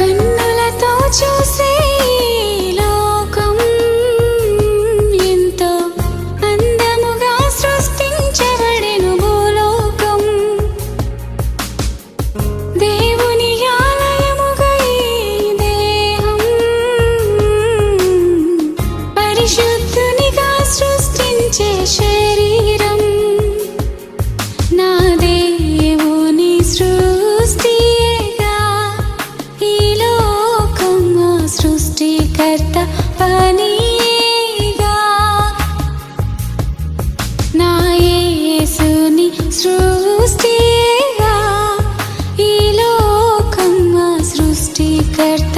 కన్నులతో చూసే లోకం ఎంతో అందముగా సృష్టించబడెను భూలోకం. దేవుని ఆలయముగా ఈ దేహం పరిశుద్ధునిగా సృష్టించే శరీరం. నా దేవుని సృష్టియేగా ఈ లోకం, నా సృష్టికర్త పనియేగా. నా యేసుని సృష్టియేగా ఈ లోకం, నా సృష్టికర్త